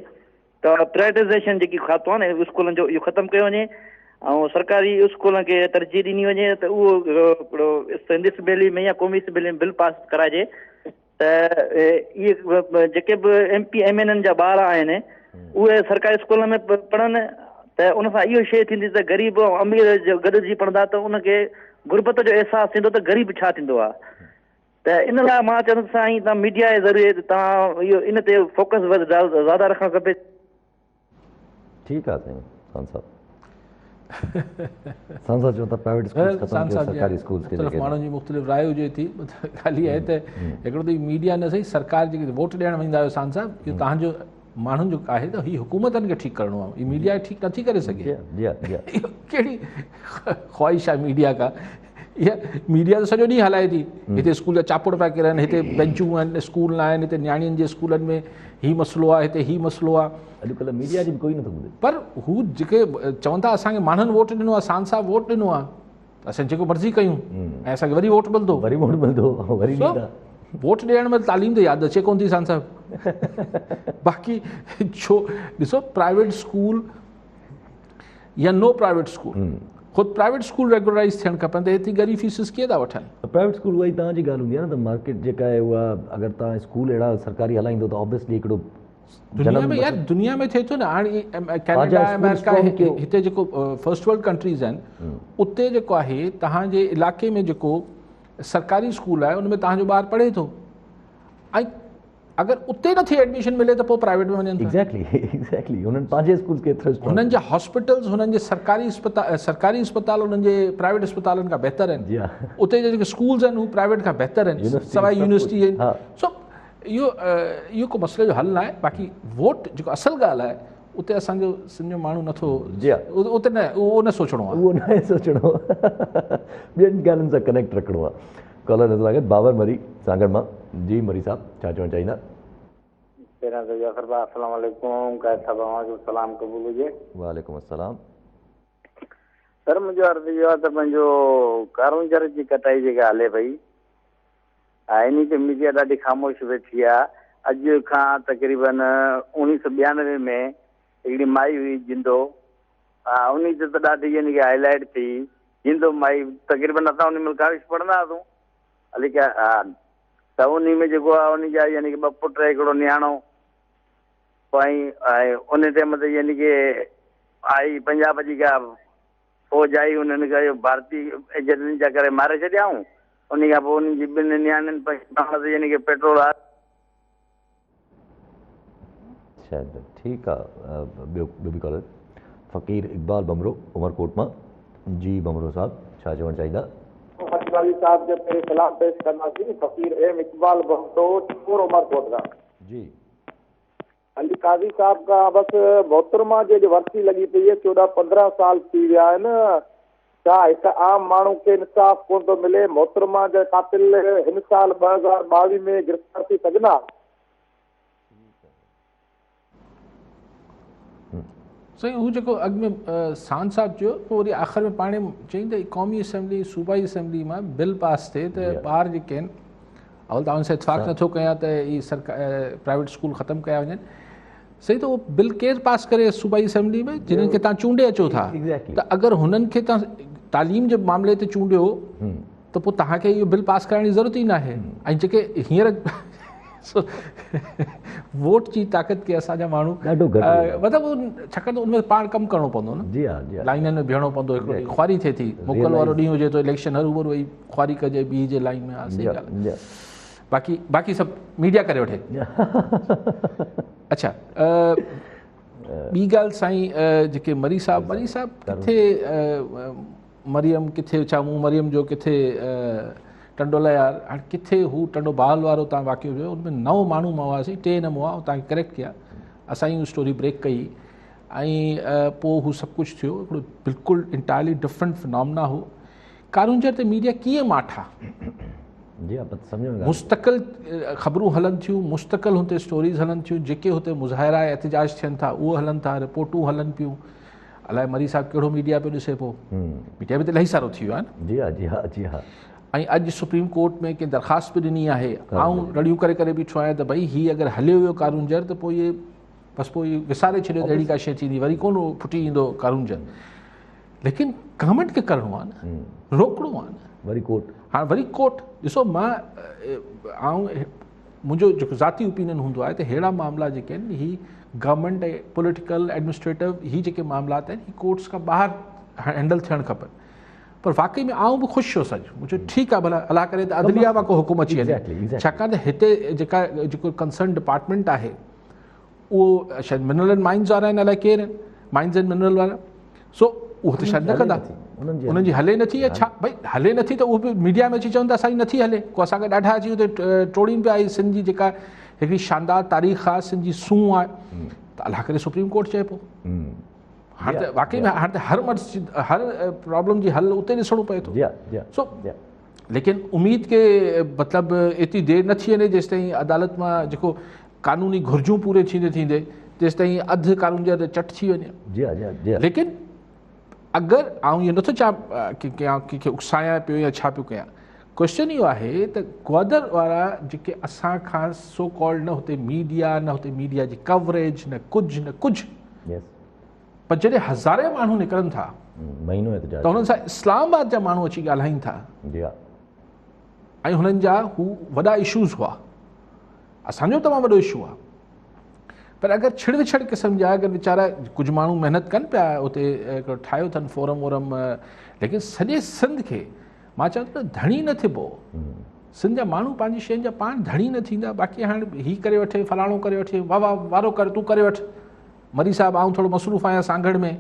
त प्राइवेटाइज़ेशन जेकी खातो आहे न स्कूलनि जो इहो ख़तमु कयो वञे ऐं सरकारी स्कूलनि खे तरजीह ॾिनी वञे त उहो सिंधी असेंबली में या क़ौमी असेंबली में बिल पास कराइजे त इहे जेके बि MP MN जा ॿार आहिनि उहे सरकारी स्कूल में पढ़नि त उन सां इहो शइ थींदी त ग़रीब ऐं अमीर जो गॾिजी पढ़ंदा त उनखे गुरबत जो अहसासु थींदो त ग़रीब छा थींदो आहे त इन लाइ मां चवंदुसि साईं तव्हां मीडिया जे ज़रिए तव्हां इहो इन ते फोकस ज़्यादा रखणु खपे ठीकु आहे साईं खान साहब सांसद जो त प्राइवेट स्कूल खतम कयो सरकारी स्कूल के मुख़्तलिफ़ माण्हुनि जी मुख़्तलिफ़ राय हुजे थी ख़ाली आहे त हिकिड़ो त मीडिया न सही सरकार जेके वोट ॾियणु वेंदा आहियो सांसद साहिब इहो तव्हांजो माण्हुनि जो आहे त हीअ हुकूमतनि खे ठीकु करिणो आहे हीअ मीडिया ठीकु नथी करे सघे इहो कहिड़ी ख़्वाहिश आहे मीडिया का इहा मीडिया त सॼो ॾींहुं हलाए थी हिते स्कूल जा चापुड़ पिया किरनि हिते बेंचूं आहिनि स्कूल न आहिनि हिते नियाणियुनि जे स्कूलनि में हीउ मसइलो आहे हिते हीउ मसइलो आहे अॼुकल्ह मीडिया जी बि कोई नथो ॿुधे पर हू जेके चवनि था असांखे माण्हुनि वोट ॾिनो आहे सांसद साहिब वोट ॾिनो आहे त असां जेको मर्ज़ी कयूं ऐं असांखे वरी वोट मिलंदो वरी वोट ॾियण महिल तालीम त यादि अचे कोन थी सांसद साहिब बाक़ी छो ॾिसो प्राइवेट स्कूल या नो प्राइवेट स्कूल ख़ुदि प्राइवेट स्कूल रेगुलराइज़ थियणु खपनि त हेतिरी ॻरी फीसिस कीअं था वठनि प्राइवेट स्कूल उहा ई तव्हांजी ॻाल्हि हूंदी आहे न त मार्केट जेका आहे उहा अगरि तव्हां स्कूल अहिड़ा सरकारी हलाईंदो त ऑब्वियसली हिकिड़ो दुनिया में यार दुनिया में थिए थो न हाणे कैनेडा अमेरिका हिते जेको फर्स्ट वर्ल्ड कंट्रीज़ आहिनि उते जेको आहे तव्हांजे इलाइक़े में जेको सरकारी स्कूल आहे उन में तव्हांजो ॿारु पढ़े थो ऐं अगरि उते नथी एडमिशन मिले त पोइ प्राइवेट में वञनि एग्ज़ैक्टली हुननि पंहिंजे स्कूल खे हुननि जा हॉस्पिटल्स हुननि जे सरकारी अस्पताल हुननि जे प्राइवेट अस्पतालनि खां बहितर आहिनि उते जे जेके स्कूल्स आहिनि उहे प्राइवेट खां बहितर आहिनि सवाइ यूनिवर्सिटी आहिनि सो इहो को मसइले जो हल न आहे बाक़ी वोट जेको असल ॻाल्हि आहे उते असांजो सिंध जो माण्हू नथो उते न उहो न सोचणो आहे उहो न सोचणो ॿियनि ॻाल्हियुनि सां कनेक्ट रखिणो आहे कॉलर नज़र आहे बाबर मरी सागर मां जी मरी साहब छा चवणु चाहींदा पहिरियां त जाफ़र भाउ अस्सलाम वालेकुम क़ाइद साहब जो सलाम क़बूल हुजे वालेकुम अस्सलाम सर मुंहिंजो अर्ज़ु इहो आहे त पंहिंजो कारूंजर जी कटाई जेका हले पई इन ते मीडिया ॾाढी ख़ामोश वेठी आहे अॼु खां तक़रीबन 1992 में हिकिड़ी माई हुई जिंदो उन ते त ॾाढी यानी की हाईलाइट थी जिंदो माई तक़रीबन असां उन में काविश पढ़ंदा हुआसीं हली की हा त उन में जेको आहे उन जा यानी की 2 पुट हिकिड़ो नियाणो पोइ ऐं उन टाइम ते यानी की आई पंजाब जी का फौज आई उन्हनि खे भारतीय एजेंटनि जा करे मारे छॾियाऊं उन खां पोइ उन्हनि जी 2 नियाणियुनि पाण ते यानी की पेट्रोल ठीकु आहे ॿियो बि कॉलर फ़क़ीर इक़बाल बमरो उमरकोट मां जी बमरो साहब छा चवणु चाहींदा साहब जे पहिरीं सलाम पेश कंदासीं फ़क़ीर एम इक़बाल बमरो उमरकोट खां जी अली काज़ी साहब का बस मोहतरमा जी वर्सी लगी पई है, 14-15 साल थी विया आहिनि। छा हिकु आम माण्हू खे इंसाफ़ कोन थो मिले? मोहतरमा जा कातिल हिन साल 2022 में गिरफ़्तार थी सघंदा? साईं हू जेको अॻु में सान साहब चयो, पोइ वरी आख़िर में पाणे चई त क़ौमी असैम्बली सूबाई असैम्बली मां बिल पास थिए त ॿार जेके आहिनि, अवल त उन सां इतफ़ाक़ नथो कयां त ही सरकार प्राइवेट स्कूल ख़तमु कया वञनि। सही त उहो बिल केरु पास करे सूबाई असैम्बली में? जिन्हनि खे तव्हां चूंडे अचो था। त अगरि हुननि खे तव्हां तालीम जे मामले ते चूंडियो त पोइ तव्हांखे इहो बिल पास करण जी ज़रूरत ई न आहे। ऐं जेके हींअर वोट जी ताक़त खे असांजा माण्हू मतिलबु छाकाणि त उनमें पाण कमु करिणो पवंदो न, लाइननि में बीहणो पवंदो, हिकिड़ो ॾींहुं ख्वारी थिए थी, मोकल वारो ॾींहुं हुजे त इलेक्शन हर उहो वही ख्वारी कजे ॿी जे लाइन में। हा सही ॻाल्हि। बाक़ी सभु मीडिया करे वठे। अच्छा, ॿी ॻाल्हि साईं, जेके मरी साहब किथे मरियम किथे, छा मूं मरियम जो किथे टंडो यार, हाणे किथे हू टंडो बहाल वारो तव्हां वाक़ियो हुयो, उनमें 9 माण्हू मां हुआसीं, 3 न हुआ, तव्हांखे करेक्ट कया, असां ई स्टोरी ब्रेक कई ऐं पोइ हू सभु कुझु थियो। हिकिड़ो बिल्कुलु इंटायरली डिफरेंट फिनोमिना हो। कारुंजर ते मीडिया कीअं माठा? मुस्तक़िल ख़बरूं हलनि थियूं, मुस्तक़िल हुते स्टोरीज़ हलनि थियूं, जेके हुते मुज़ाहिरा एहतिजाज थियनि था उहे हलनि था, रिपोर्टूं हलनि पियूं। अलाए मरी साहब कहिड़ो मीडिया पियो ॾिसे पोइ? मीडिया बि त इलाही सारो थी वियो आहे न। जी हा। ऐं अॼु सुप्रीम कोर्ट में कंहिं दरख़्वास्त बि ॾिनी आहे, ऐं रड़ियूं करे बीठो आहियां त भई हीअ अगरि हलियो वियो कारुंजर त पोइ इहे बसि पोइ विसारे छॾियो त अहिड़ी का शइ थींदी, वरी कोन फुटी ईंदो कारुंजर। लेकिन गवर्नमेंट खे करिणो आहे न, रोकणो आहे न, वरी कोर्ट। ॾिसो मां मुंहिंजो जेको ज़ाती ओपिनियन हूंदो आहे त अहिड़ा मामला जेके आहिनि ही गवर्नमेंट ऐं पॉलिटिकल एडमिनिस्ट्रेटिव ही जेके मामलात आहिनि ही कोर्ट्स खां ॿाहिरि हैंडल थियणु खपनि। पर वाक़ई में आउं बि ख़ुशि हुयुसि अॼु, मुंहिंजो ठीकु आहे, भला अलाह करे त अदलिया मां को हुकुम अची वञे, छाकाणि त हिते जेको कंसर्न डिपार्टमेंट आहे उहो शायदि मिनरल एंड माइंस वारा आहिनि, अलाए केरु आहिनि, माइंस एंड मिनरल वारा। सो उहो त शायदि न कंदा, उन्हनि जी हले नथी या छा? भई हले नथी त उहो बि मीडिया में अची चवनि था असांजी नथी हले। को असांखे ॾाढा अची हुते टोड़ीनि पिया, सिंध जी जेका हिकिड़ी शानदार तारीख़ आहे, सिंध जी सूंहं आहे, त अलाह करे सुप्रीम कोर्ट चए पोइ। हाणे त वाक़ई में हाणे त हर प्रॉब्लम जी हल उते ॾिसणो पए थो। सो लेकिन उमेद के मतिलबु एतिरी देरि न थी वञे जेसि ताईं अदालत मां जेको कानूनी घुर्जूं पूरे थींदे जेसि ताईं अधु कारुंजर चट थी वञे। लेकिन अगरि आउं इहो नथो चवां की कंहिंखे उकसायां पियो या छा पियो कयां, क्वेश्चन इहो आहे त ग्वादर वारा जेके असां खां सो कॉल्ड न हुते मीडिया, न हुते मीडिया जी कवरेज, न कुझु, पर जॾहिं हज़ारे माण्हू निकिरनि था त हुननि सां इस्लामाबाद जा माण्हू अची ॻाल्हाइनि था ऐं हुननि जा हू वॾा इशूज़ हुआ, असांजो तमामु वॾो इशू आहे। पर अगरि छिड़ विछड़ क़िस्म जा अगरि वीचारा कुझु माण्हू महिनत कनि पिया, उते हिकिड़ो ठाहियो अथनि फोरम वोरम, लेकिन सॼे सिंध खे मां चवां थो न धणी न थिबो। सिंध जा माण्हू पंहिंजी शयुनि जा पाण धणी न थींदा। बाक़ी हाणे हीअ करे वठे, फलाणो करे वठे, वाह वारो कर, तूं करे वठि, मरी साहब आउं थोरो मसरूफ़ आहियां सांगड़ में,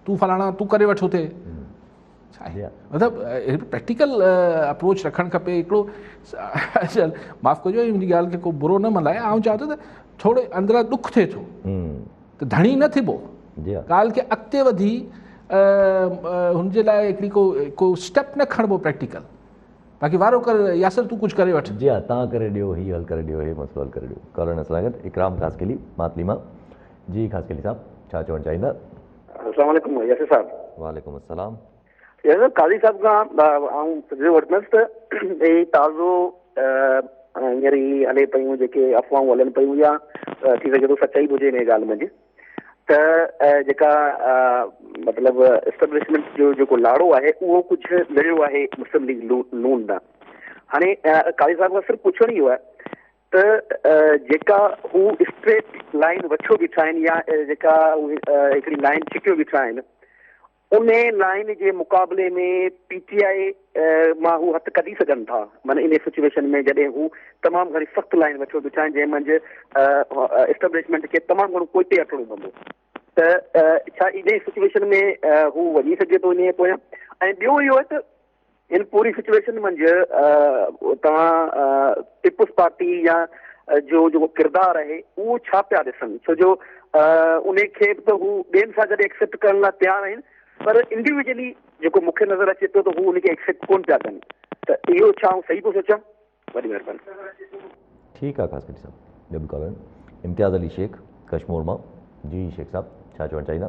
तूं फलाणा तूं करे वठि हुते। छा आहे मतिलबु प्रैक्टिकल अप्रोच रखणु खपे। हिकिड़ो माफ़ु कजो मुंहिंजी ॻाल्हि खे को बुरो न मल्हाए, आउं चवां थो त थोरो अंदरां ॾुख थिए थो त धणी न थिबो, ॻाल्हि खे अॻिते वधी हुनजे लाइ हिकिड़ी को स्टेप न खणिबो प्रैक्टिकल। बाक़ी वारो कर यासिर तूं कुझु करे वठि। जी हा, तव्हां करे ॾियो, हीअ हल करे ॾियो, हीअ मसइलो हल करे ॾियो। कॉलर सां गॾु इकराम ख़ासकेली मातलीमा। जी ख़ासकेली साहब छा चवणु चाहींदा? अस्सलाम वालेकुम यासिर साहब। वालेकुम अस्सलाम। यासिर काज़ी साहब खां आउं सॼो वठंदुसि त ही ताज़ो हींअर ई हले पियूं जेके अफ़वाहूं हलनि पियूं या थी सघे थो सचाई हुजे हिन ॻाल्हि में त जेका मतिलबु एस्टेब्लिशमेंट जो जेको लाड़ो आहे उहो कुझु लड़ियो आहे मुस्लिम लीग नून ॾांहुं। हाणे काज़ी साहब खां सिर्फ़ु पुछणु इहो आहे त जेका हू स्ट्रेट लाइन वठियो बीठा आहिनि या जेका हिकिड़ी लाइन छिकियो बीठा आहिनि, उन लाइन जे मुक़ाबले में PTI मां हू हथु कढी सघनि था। माना इन सिचुएशन में जॾहिं हू तमामु घणी सख़्तु लाइन वठियो बीठा आहिनि जंहिं मंझि एस्टेब्लिशमेंट खे तमामु घणो पोइते हटणो पवंदो, त छा इन सिचुएशन में हू वञी सघे थो इन पोयां? ऐं ॿियो इहो आहे त इन पूरी सिचुएशन मंझि तव्हां पीपुल्स पार्टी या जो जेको किरदारु आहे उहो छा पिया ॾिसनि, छो जो उन खे बि त हू ॿियनि सां गॾु एक्सेप्ट करण लाइ तयारु आहिनि, पर इंडिविजुअली जेको मूंखे नज़र अचे पियो त हू उनखे एक्सेप्ट कोन पिया कनि। त इहो छा आउं सही थो सोचां? वॾी महिरबानी। ठीकु आहे ख़ासि साहब, ॿियो बि कॉल इम्तियाज़ अली शेख कश्मीर मां। जी शेख साहब छा चवणु चाहींदा?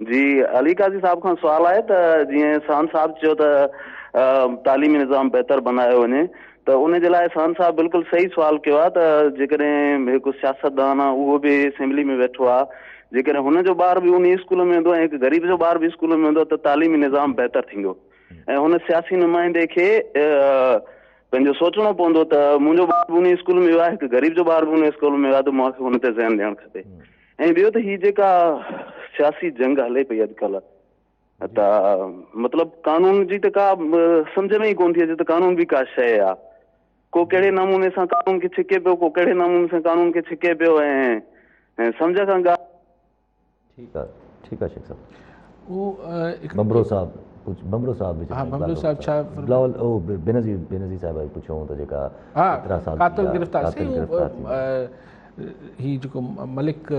जी, अली काज़ी साहब खां सुवालु आहे त जीअं सहन साहब चयो त तालीमी निज़ाम बहितर बनायो वञे, त उन जे लाइ सहन साहब बिल्कुलु सही सुवालु कयो आहे त जेकॾहिं हिकु सियासतदान आहे उहो बि असेंबली में वेठो आहे, जेकॾहिं हुनजो ॿार बि उन स्कूल में वेंदो ऐं हिकु ग़रीब जो ॿार बि स्कूल में वेंदो त तालीमी निज़ाम बहितर थींदो। ऐं हुन सियासी नुमाइंदे खे पंहिंजो सोचणो पवंदो त मुंहिंजो ॿार बि उन स्कूल में वियो आहे, हिकु ग़रीब जो ॿार बि उन स्कूल में वियो आहे, त मूंखे हुन ते ज़हन ॾियणु खपे। ऐं ॿियो त हीअ जेका सियासी जंग हले पई अॼुकल्ह, त मतिलबु कानून जी त का सम्झ में ई कोन थी अचे त कानून बि का शइ आहे। को कहिड़े नमूने सां कानून खे छिके पियो, को कहिड़े नमूने सां कानून खे छिके पियो, ऐं सम्झ खां ॻाल्हि। ठीकु आहे, ठीकु आहे शेख साहब। उहो बमरो साहब बमरो साहब हा, बमरो साहब छा बिलावल ओ बेनज़ीर साहिब चऊं त जेका हा कातिल गिरफ़्तार ही जेको मलिक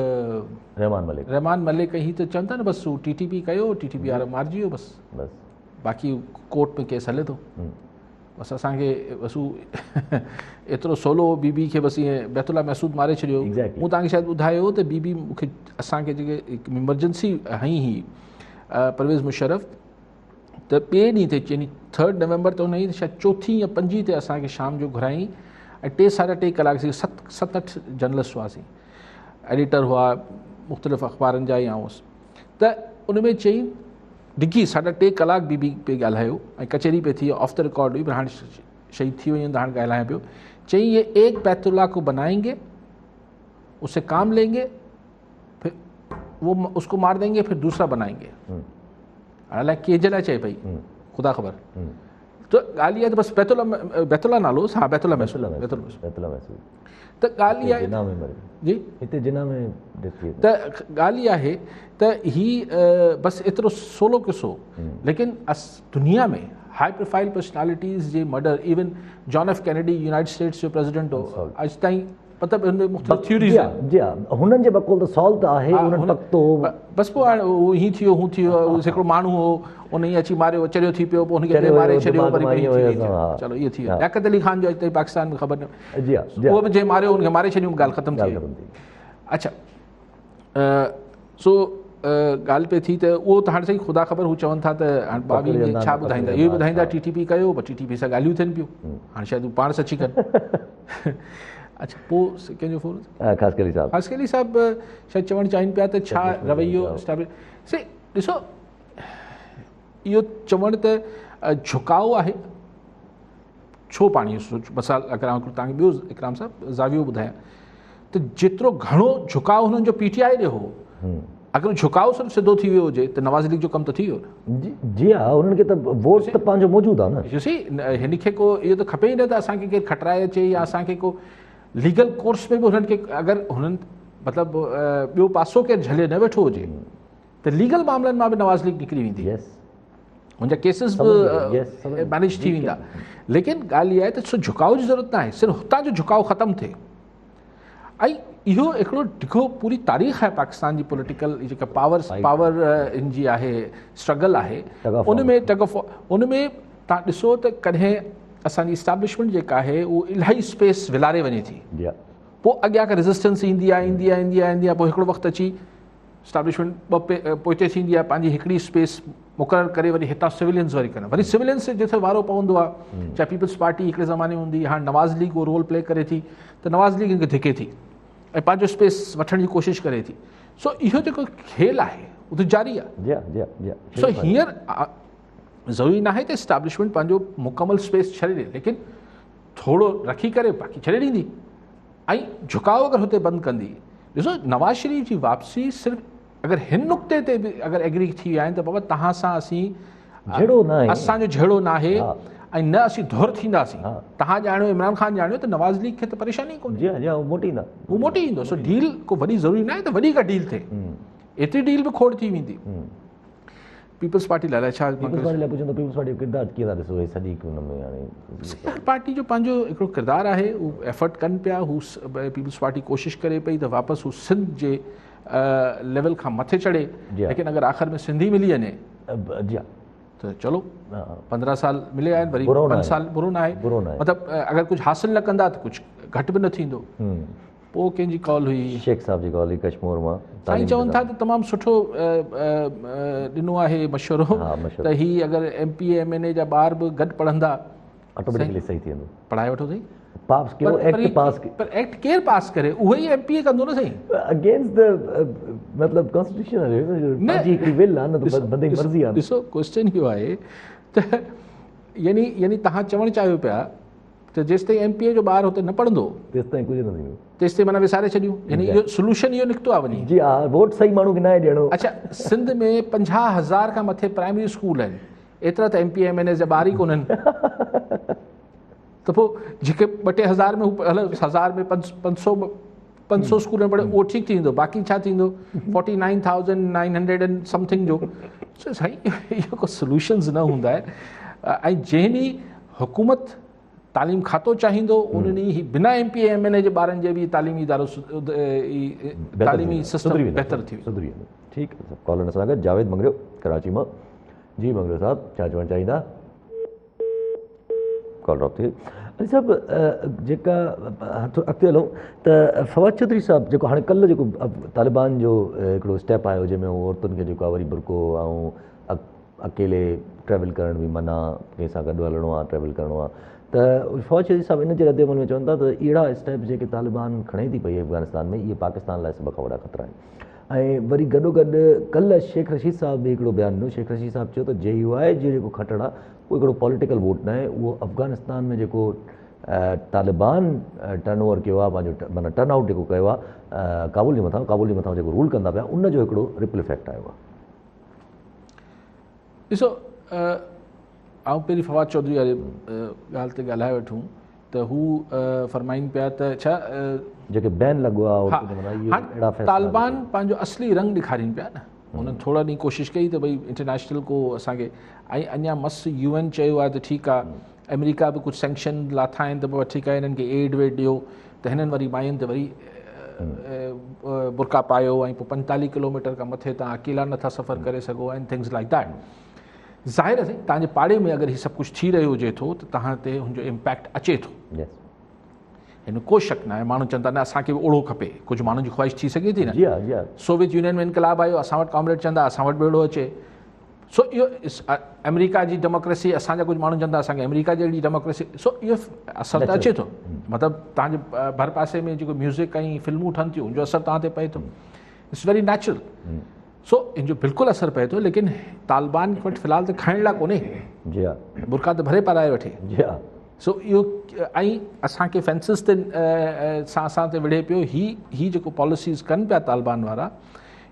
रहमान मलिक ही त चवनि था न बसि TTP कयो, TTP वारो मारिजी वियो बसि, बाक़ी कोर्ट में केस हले थो। बसि असांखे बसि एतिरो सोलो बीबी खे बसि ईअं बैतुल्ला महसूद मारे छॾियो। मूं तव्हांखे शायदि ॿुधायो त बीबी मूंखे असांखे जेके इमरजेंसी हई हुई परवेज़ मुशर्रफ, त ॿिए ॾींहं ते यानी 3 नवंबर ते हुन शायदि 4 या 5 ते असांखे शाम जो घुराई ऐं 3-3.5 कलाक 7-8 जर्नलिस्ट हुआसीं, एडिटर हुआ मुख़्तलिफ़ अख़बारनि जा ई हुउसि। त उन में चई डिघी 3.5 कलाक बीबी पे ॻाल्हायो ऐं कचहरी पे थी, ऑफ द रिकॉर्ड हुई, पर हाणे शहीद थी वई त हाणे ॻाल्हायां पियो। चई ये एक बैतुल्ला को बनाएंगे, उसे काम लेंगे, फिर वो उसको मार देंगे, फिर दूसरा बनाएंगे। अलाए कंहिंजे लाइ चए पई, ख़ुदा ख़बर। त ॻाल्हि इहा आहे त बसि बैतुल्ला नालो, हा बैतुल्ला महसूद त ॻाल्हि इहा आहे जी हिते जिना में त ॻाल्हि इहा आहे त ही बसि एतिरो सोलो किसो, लेकिन दुनिया में हाई प्रोफाइल पर्सनैलिटीज़ जे murder, even John F Kennedy United States जो प्रेसिडेंट हो, अॼु ताईं मतिलबु हिन में मुख़्तलिफ़ थ्योरीज़ जी हा, हुननि जे बक़ौल त सॉल्व त आहे, बसि पोइ हाणे उहो हीअं थी वियो, हू थी वियो, हिकिड़ो माण्हू हो उन ई अची मारियो, चरियो थी पियो, पोइ हुनखे मारे छॾियो, चलो इहो थी वियो। लियाकत अली ख़ान जो अॼु ताईं पाकिस्तान में ख़बर न, उहो बि जंहिं मारियो हुनखे मारे छॾियूं, ॻाल्हि ख़तमु थी वई। अच्छा, सो ॻाल्हि पे थी त उहो त हाणे सही ख़ुदा ख़बर, हू चवनि था त हाणे 22 में छा ॿुधाईंदा, इहो ॿुधाईंदा TTP कयो, पर TTP सां ॻाल्हियूं थियनि पियूं, हाणे शायदि हू पाण सची कनि। अच्छा, पोइ कंहिंजो फोन? ख़ासि अली साहब शायदि चवणु चाहिनि पिया त छा रवैयो से ॾिसो, इहो चवणु त झुकाव आहे, छो पाणी मसाल अगरि आउं तव्हांखे ॿियो इकराम साहब ज़ावियो ॿुधायां त जेतिरो घणो झुकाव हुननि जो PTI ॾे हो, अगरि झुकाव सिर्फ़ु सिधो थी वियो हुजे त नवाज़ लीग जो कमु त थी वियो न। जी हा, हुननि खे त वोट त पंहिंजो मौजूदु आहे न। ॾिसी हिन खे को इहो त खपे ई न त असांखे केरु खटराए अचे या असांखे को लीगल कोर्स में बि हुननि खे अगरि हुननि मतिलबु ॿियो पासो केरु झले न वेठो हुजे त लीगल मामलनि मां बि नवाज़ लीग निकिरी वेंदी, हुनजा केसिस बि मैनेज थी वेंदा। लेकिन ॻाल्हि इहा आहे त झुकाव जी ज़रूरत न आहे, सिर्फ़ु हुतां जो झुकाव ख़तमु थिए। ऐं इहो हिकिड़ो डिघो पूरी तारीख़ आहे पाकिस्तान जी पॉलिटिकल जेका पावर इन जी आहे, स्ट्रगल आहे, उन में उन में तव्हां ॾिसो त कॾहिं असांजी इस्टेब्लिशमेंट जेका आहे उहो इलाही स्पेस विलारे वञे थी, पोइ अॻियां खां रेज़िस्टेंस ईंदी आहे, पोइ हिकिड़ो वक़्तु अची इस्टेब्लिशमेंट पोइते थींदी आहे, पंहिंजी हिकिड़ी स्पेस मुक़ररु करे वरी हितां सिविलियंस वरी कनि, वरी सिविलियंस जिथे वारो पवंदो आहे, चाहे पीपल्स पार्टी हिकिड़े ज़माने में हूंदी, हाणे नवाज़ लीग उहो रोल प्ले करे थी, त नवाज़ लीग हिनखे धिके थी ऐं पंहिंजो स्पेस वठण जी कोशिशि करे थी। सो इहो जेको खेल आहे उहो त जारी आहे। सो हींअर ज़रूरी न आहे त इस्टेब्लिशमेंट पंहिंजो मुकमल स्पेस छॾे ॾे, लेकिन थोरो रखी करे बाक़ी छॾे ॾींदी ऐं झुकाव अगरि हुते बंदि कंदी। ॾिसो नवाज़ शरीफ़ जी वापसी सिर्फ़ु अगरि हिन नुक़्ते ते बि अगरि एग्री थी विया आहिनि त बाबा तव्हां सां असांजो जहिड़ो न आहे ऐं न असीं धुर थींदासीं, तव्हां ॼाणियो इमरान ख़ान ॼाणियो त नवाज़ लीग खे त परेशानी कोन्हे, हू मोटी ईंदो। सो डील को वॾी ज़रूरी न आहे त वॾी का डील थिए, एतिरी डील बि खोड़ थी वेंदी। पीपल्स पार्टी लाइ छा पीपल्स पार्टी लाइ पुछंदो पीपल्स पार्टी जो किरदारु कीअं था ॾिसो सॼी हुन में हाणे हर पार्टी जो पंहिंजो हिकिड़ो किरदारु आहे, हू एफर्ट कनि पिया, हू पीपल्स पार्टी कोशिशि करे पई त वापसि हू सिंध जे लेवल खां मथे चढ़े, लेकिन अगरि आख़िर में सिंधी मिली वञे जी हा त चलो 15 साल मिले आहिनि, वरी 5 साल बुरो न आहे, मतिलबु अगरि कुझु हासिलु न कंदा त कुझु घटि बि न थींदो। पोइ कंहिंजी कॉल हुई, शेख साहब जी कॉल हुई कश्मीर मां, साईं चवनि था त तमामु सुठो ॾिनो आहे मशवरो त ही अगरि MPA MNA जा ॿार बि गॾु पढ़ंदा ऑटोमेटिकली सही थी वेंदो, पढ़ाए वठो साईं, पास कयो, एक्ट पास कयो, पर एक्ट केरु पास करे, उहो ई MPA कंदो न साईं, अगेंस्ट द मतिलबु कॉन्स्टिट्यूशन आहे, हिकिड़ी विल आहे न त बंदे जी मर्ज़ी आहे। ॾिसो क्वेश्चन इहो आहे त यानी तव्हां चवणु चाहियो पिया त जेसिताईं MPA जो ॿार हुते न पढ़ंदो तेसिताईं कुझु न थींदो, तेसिताईं माना विसारे छॾियूं, यानी इहो सोल्यूशन इहो निकितो आहे वञी। जी हा, वोट सही माण्हू खे न आहे ॾियणो। अच्छा, सिंध में 50,000 खां मथे प्राइमरी स्कूल आहिनि, एतिरा त MPA MNA जा ॿार ई कोन्हनि, त पोइ जेके 2-2 हज़ार में 1000 में 500 स्कूल में पढ़े उहो ठीकु थी वेंदो, बाक़ी छा थींदो 49,900 एंड समथिंग जो। साईं इहो को सोल्यूशन्स न हूंदा आहिनि, ऐं जंहिं ॾींहुं हुकूमत तालीम खातो चाहींदो उन ॾींहुं ही बिना MPA MNA जे ॿारनि जे बि तालीमी इदारो तालीमी सिस्टम बहितर थी वेंदो। ठीकु आहे, कॉलर सां गॾु जावेद मंगरियो कराची मां। जी मंगरियो साहब, छा चवणु चाहींदा? कॉल ड्रॉप थी। अली साहब जेका अॻिते हलूं त फवाद चौधरी साहब जेको हाणे कल्ह जेको तालिबान जो हिकिड़ो स्टेप आयो जंहिंमें हू औरतुनि खे जेको आहे वरी बुरको ऐं अकेले ट्रेवल करण बि मना, कंहिं सां गॾु हलणो आहे, ट्रेवल करिणो आहे, त फवाद चौधरी साहब इन जे रद्द अमल में चवनि था त अहिड़ा स्टेप जेके तालिबान खणे थी पई अफ़गानिस्तान में, इहे पाकिस्तान लाइ सभ खां वॾा ख़तरा आहिनि। ऐं वरी गॾोगॾु कल्ह शेख रशीद साहब बि हिकिड़ो बयानु ॾिनो। शेख रशीद साहब चयो त JUI जो जेको खटण आहे उहो हिकिड़ो पॉलिटिकल वोट न आहे, उहो अफ़गानिस्तान में जेको तालिबान टर्न ओवर कयो आहे, पंहिंजो माना टर्न आउट जेको कयो आहे काबुल जे मथां जेको रूल कंदा पिया, उन जो हिकिड़ो रिपल इफेक्ट आयो आहे। ॾिसो, आउं पहिरीं फवाद चौधरी वारे ॻाल्हि ते ॻाल्हाए वठूं त हू फरमाइनि पिया त छा जेके बैन लॻो आहे तालिबान पंहिंजो असली रंग ॾेखारीनि पिया न, हुननि थोरा ॾींहं कोशिशि कई त भई इंटरनेशनल को असांखे, ऐं अञा मस्तु UN चयो आहे त ठीकु आहे, अमेरिका बि कुझु सैंक्शन लाथा आहिनि त पोइ ठीकु आहे हिननि खे एड वेड ॾियो, त हिननि वरी मायुनि ते वरी बुरका पायो, ऐं पोइ 45 किलोमीटर खां मथे तव्हां अकेला नथा सफ़र करे सघो, एंड थिंग्स लाइक दैट। ज़ाहिर आहे तव्हांजे पाड़े में अगरि हीउ सभु कुझु थी रहियो हुजे थो त तव्हां ते हुनजो इम्पैक्ट अचे थो, हिन को शक न आहे। माण्हू चवनि था न असांखे बि ओड़ो खपे, कुझु माण्हुनि जी ख़्वाहिश थी सघे थी न। सोवियत यूनियन में इनकलाब आयो, असां वटि कॉमरेड चवंदा असां वटि बि अहिड़ो अचे। सो इहो अमेरिका जी डेमोक्रेसी, असांजा कुझु माण्हू चवंदा असांखे अमेरिका जहिड़ी डेमोक्रेसी, सो इहो असरु त अचे थो। मतिलबु तव्हांजे भर पासे में जेको म्यूज़िक ऐं फिल्मूं ठहनि थियूं उनजो असरु तव्हां ते पए थो, इट्स वेरी नेचुरल। सो इन जो बिल्कुलु असरु पए थो, लेकिन तालिबान वटि फ़िलहाल त खाइण लाइ कोन्हे, बुरका त भरे पाराए वठे। सो इहो ऐं असांखे फेंसिस ते सां असां ते विढ़े पियो, ही जेको पॉलिसीज़ कनि पिया तालिबान वारा,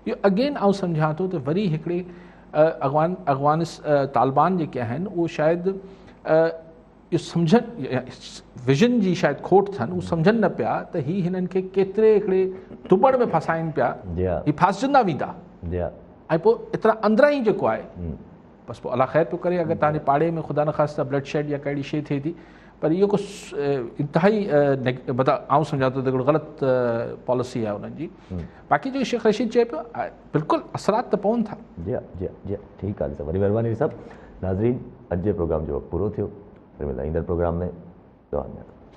इहो अगेन आउं सम्झां थो त वरी हिकिड़े तालिबान जेके आहिनि उहो शायदि इहो सम्झनि, विजन जी शायदि खोट थियनि, उहे सम्झनि न पिया त ही हिननि खे केतिरे हिकिड़े दुबड़ में फसाइनि पिया, ही फासजंदा वेंदा, ऐं पोइ एतिरा अंदरां ई जेको आहे बसि पोइ अलाह ख़ैर पियो करे। अगरि तव्हांजे पाड़े में ख़ुदा न ख़ास्ता ब्लड शेड या कहिड़ी शइ थिए थी, पर इहो को इंतिहाई मतिलबु आउं सम्झां थो त हिकिड़ो ग़लति पॉलिसी आहे उन्हनि जी। बाक़ी जो शेख रशीद चए पियो बिल्कुलु असरात त पवनि था। ठीकु आहे, वॾी महिरबानी सभु नाज़रीन, अॼु जे प्रोग्राम जो वक़्तु पूरो थियो, ईंदड़ प्रोग्राम में